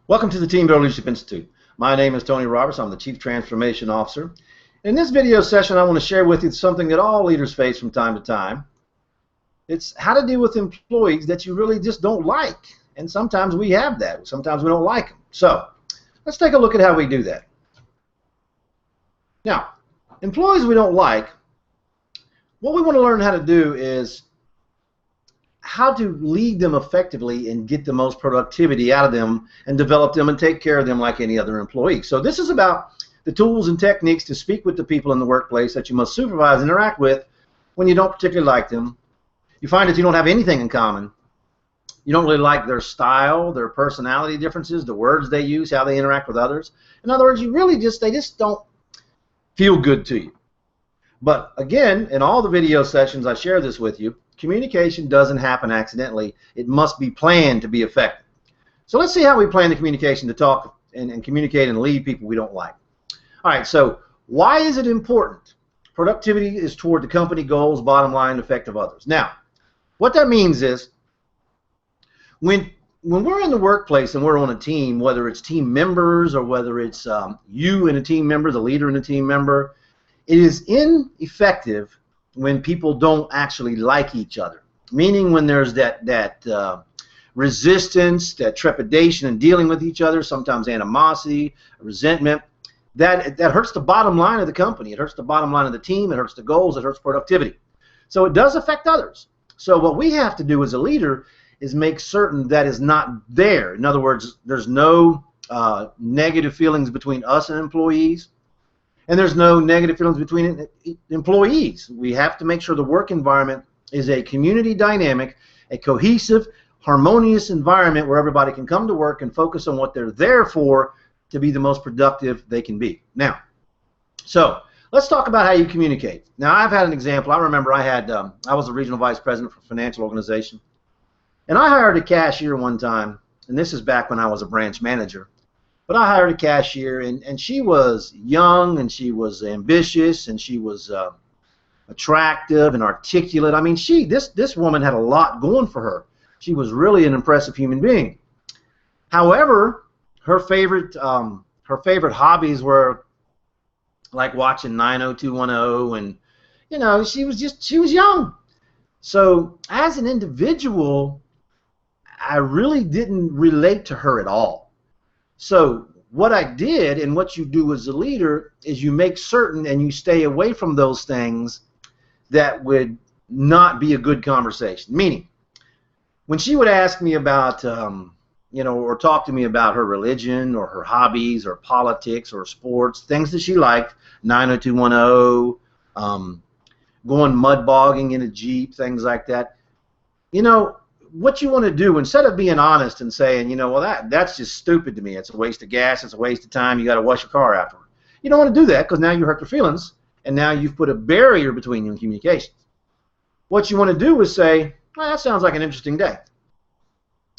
Welcome to the Team Building Leadership Institute. My name is Tony Roberts. I'm the Chief Transformation Officer. In this video session, I want to share with you something that all leaders face from time to time. It's how to deal with employees that you really just don't like. And sometimes we have that. Sometimes we don't like them. So let's take a look at how we do that. Now, employees we don't like, what we want to learn how to do is how to lead them effectively and get the most productivity out of them and develop them and take care of them like any other employee. So this is about the tools and techniques to speak with the people in the workplace that you must supervise and interact with when you don't particularly like them. You find that you don't have anything in common. You don't really like their style, their personality differences, the words they use, how they interact with others. In other words, they just don't feel good to you. But again, in all the video sessions I share this with you, communication doesn't happen accidentally. It must be planned to be effective. So let's see how we plan the communication to talk and communicate and lead people we don't like. All right, so why is it important? Productivity is toward the company goals, bottom line, effect of others. Now, what that means is when we're in the workplace and we're on a team, whether it's team members or whether it's you and a team member, the leader and a team member, it is ineffective when people don't actually like each other, meaning when there's that resistance, that trepidation in dealing with each other, sometimes animosity, resentment, that hurts the bottom line of the company. It hurts the bottom line of the team. It hurts the goals. It hurts productivity. So it does affect others. So what we have to do as a leader is make certain that is not there. In other words, there's no negative feelings between us and employees. And there's no negative feelings between employees. We have to make sure the work environment is a community dynamic, a cohesive, harmonious environment where everybody can come to work and focus on what they're there for to be the most productive they can be. Now, so let's talk about how you communicate. Now, I've had an example. I remember I was the regional vice president for a financial organization, and I hired a cashier one time, and this is back when I was a branch manager. But I hired a cashier, and she was young, and she was ambitious, and she was attractive and articulate. I mean, this woman had a lot going for her. She was really an impressive human being. However, her favorite hobbies were like watching 90210, and you know, she was young. So as an individual, I really didn't relate to her at all. So what I did, and what you do as a leader, is you make certain and you stay away from those things that would not be a good conversation. Meaning, when she would ask me about, or talk to me about her religion or her hobbies or politics or sports, things that she liked, 90210, going mud bogging in a Jeep, things like that, what you want to do, instead of being honest and saying, well, that's just stupid to me, it's a waste of gas, it's a waste of time, you got to wash your car afterward. You don't want to do that, because now you hurt their feelings, and now you've put a barrier between you and communications. What you want to do is say, well, that sounds like an interesting day.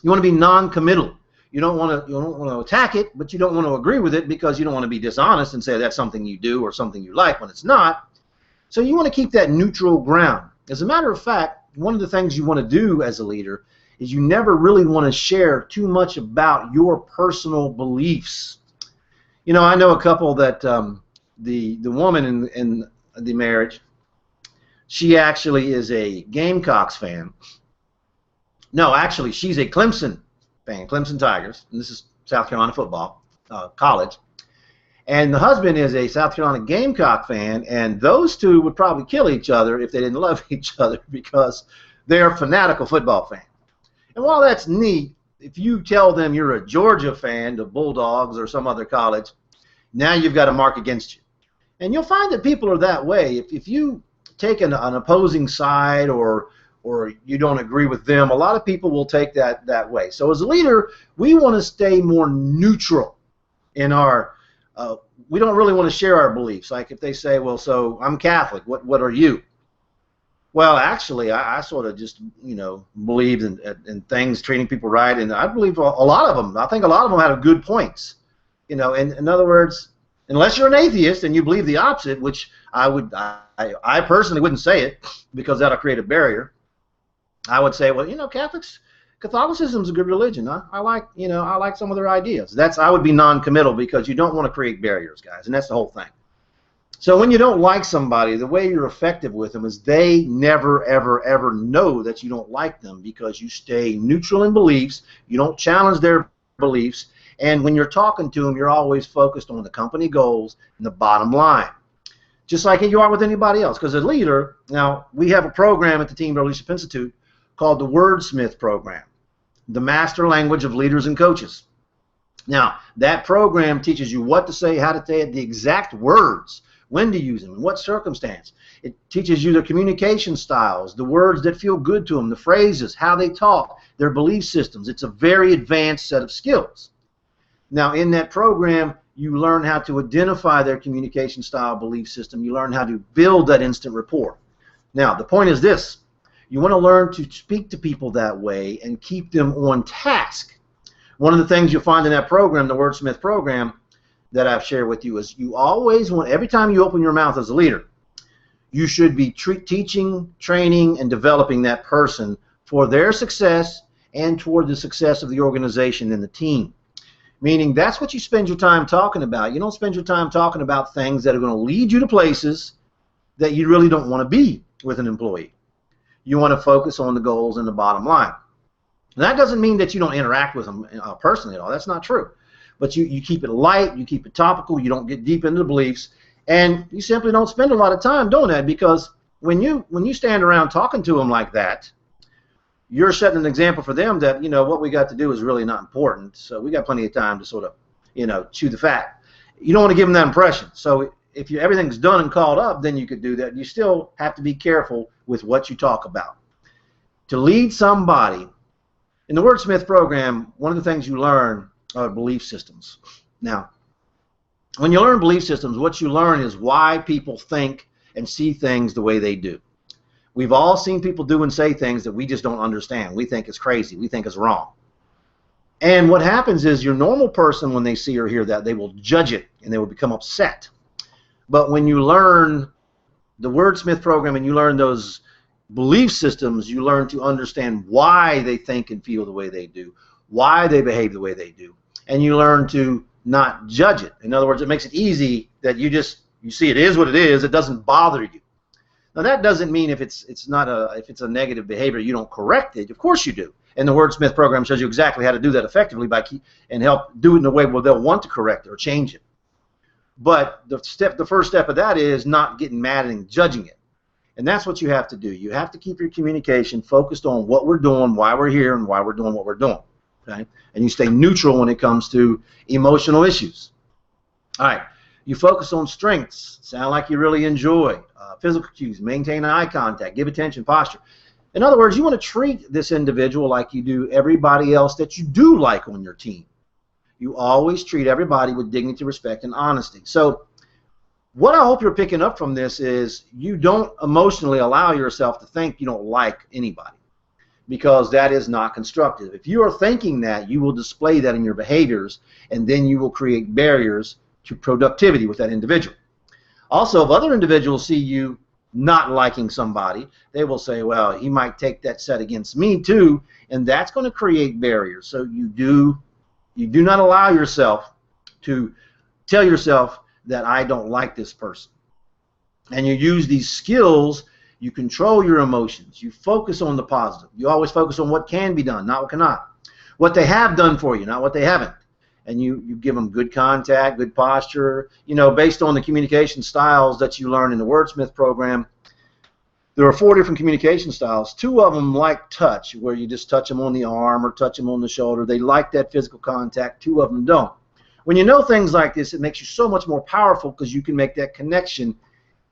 You want to be non-committal. You don't want to attack it, but you don't want to agree with it, because you don't want to be dishonest and say that's something you do or something you like when it's not. So you want to keep that neutral ground. As a matter of fact, one of the things you want to do as a leader is you never really want to share too much about your personal beliefs. I know a couple that the woman in the marriage, she actually is a Gamecocks fan. No, actually, she's a Clemson fan, Clemson Tigers, and this is South Carolina football, college. And the husband is a South Carolina Gamecock fan, and those two would probably kill each other if they didn't love each other, because they're fanatical football fans. And while that's neat, if you tell them you're a Georgia fan, the Bulldogs or some other college, now you've got a mark against you. And you'll find that people are that way. If you take an opposing side or you don't agree with them, a lot of people will take that way. So as a leader, we want to stay more neutral in our we don't really want to share our beliefs. Like if they say, well, so I'm Catholic, what are you? Well, actually, I sort of just, believe in things, treating people right, and I believe a lot of them. I think a lot of them have good points. In other words, unless you're an atheist and you believe the opposite, which I personally wouldn't say it, because that'll create a barrier. I would say, well, Catholics, Catholicism is a good religion. I like, I like some of their ideas. I would be non-committal because you don't want to create barriers, guys, and that's the whole thing. So when you don't like somebody, the way you're effective with them is they never, ever, ever know that you don't like them because you stay neutral in beliefs. You don't challenge their beliefs. And when you're talking to them, you're always focused on the company goals and the bottom line, just like you are with anybody else. Because as a leader, now we have a program at the Team Building Leadership Institute called the Wordsmith program, the master language of leaders and coaches. Now, that program teaches you what to say, how to say it, the exact words, when to use them, in what circumstance. It teaches you their communication styles, the words that feel good to them, the phrases, how they talk, their belief systems. It's a very advanced set of skills. Now, in that program, you learn how to identify their communication style, belief system. You learn how to build that instant rapport. Now, the point is this. You want to learn to speak to people that way and keep them on task. One of the things you'll find in that program, the Wordsmith program, that I've shared with you is you always want, every time you open your mouth as a leader, you should be teaching, training, and developing that person for their success and toward the success of the organization and the team. Meaning that's what you spend your time talking about. You don't spend your time talking about things that are going to lead you to places that you really don't want to be with an employee. You want to focus on the goals and the bottom line. And that doesn't mean that you don't interact with them personally at all. That's not true. But you keep it light, you keep it topical, you don't get deep into the beliefs, and you simply don't spend a lot of time doing that because when you stand around talking to them like that, you're setting an example for them that, what we got to do is really not important, so we got plenty of time to sort of, chew the fat. You don't want to give them that impression. So if everything's done and called up, then you could do that. You still have to be careful with what you talk about. To lead somebody, in the Wordsmith program, one of the things you learn are belief systems. Now, when you learn belief systems, what you learn is why people think and see things the way they do. We've all seen people do and say things that we just don't understand. We think it's crazy. We think it's wrong. And what happens is your normal person, when they see or hear that, they will judge it and they will become upset. But when you learn the Wordsmith program and you learn those belief systems, you learn to understand why they think and feel the way they do, why they behave the way they do. And you learn to not judge it. In other words, it makes it easy that you see it is what it is. It doesn't bother you. Now that doesn't mean if it's a negative behavior you don't correct it. Of course you do. And the Wordsmith program shows you exactly how to do that effectively and help do it in a way where they'll want to correct it or change it. But the first step of that is not getting mad and judging it. And that's what you have to do. You have to keep your communication focused on what we're doing, why we're here, and why we're doing what we're doing. Okay? And you stay neutral when it comes to emotional issues. All right. You focus on strengths. Sound like you really enjoy. Physical cues. Maintain eye contact. Give attention. Posture. In other words, you want to treat this individual like you do everybody else that you do like on your team. You always treat everybody with dignity, respect, and honesty. So what I hope you're picking up from this is you don't emotionally allow yourself to think you don't like anybody, because that is not constructive. If you are thinking that, you will display that in your behaviors, and then you will create barriers to productivity with that individual. Also, if other individuals see you not liking somebody, they will say, well, he might take that set against me too, and that's going to create barriers. So you do not allow yourself to tell yourself that I don't like this person. And you use these skills. You control your emotions. You focus on the positive. You always focus on what can be done, not what cannot. What they have done for you, not what they haven't. And you give them good contact, good posture. Based on the communication styles that you learn in the Wordsmith program, there are 4 different communication styles. 2 of them like touch, where you just touch them on the arm or touch them on the shoulder. They like that physical contact. 2 of them don't. When you know things like this, it makes you so much more powerful because you can make that connection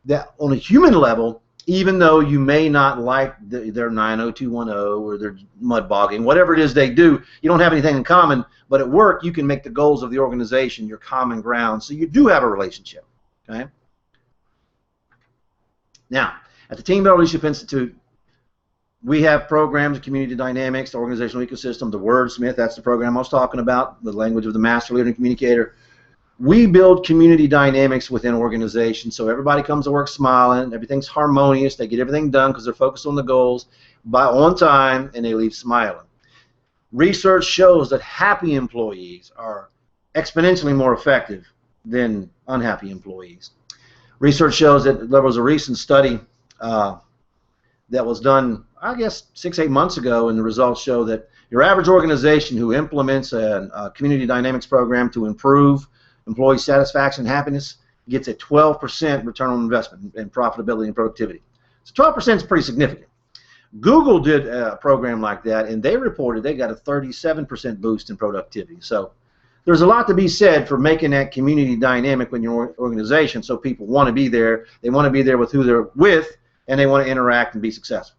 that on a human level, even though you may not like their 90210 or their mud bogging, whatever it is they do, you don't have anything in common, but at work you can make the goals of the organization your common ground, so you do have a relationship. Okay? Now, at the Team Building Leadership Institute, we have programs, community dynamics, the organizational ecosystem, the Wordsmith, that's the program I was talking about, the language of the master leader and communicator. We build community dynamics within organizations, so everybody comes to work smiling, everything's harmonious, they get everything done because they're focused on the goals on time, and they leave smiling. Research shows that happy employees are exponentially more effective than unhappy employees. Research shows that there was a recent study that was done, I guess, 6-8 months ago, and the results show that your average organization who implements a community dynamics program to improve employee satisfaction and happiness gets a 12% return on investment in profitability and productivity. So 12% is pretty significant. Google did a program like that, and they reported they got a 37% boost in productivity. So there's a lot to be said for making that community dynamic in your organization so people want to be there. They want to be there with who they're with, and they want to interact and be successful.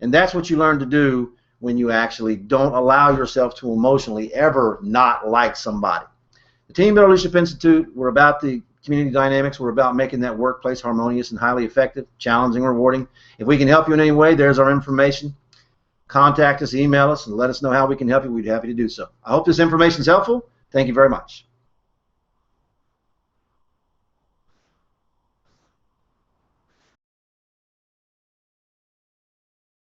And that's what you learn to do when you actually don't allow yourself to emotionally ever not like somebody. The Team Builder Leadership Institute, we're about the community dynamics. We're about making that workplace harmonious and highly effective, challenging, rewarding. If we can help you in any way, there's our information. Contact us, email us, and let us know how we can help you. We'd be happy to do so. I hope this information is helpful. Thank you very much.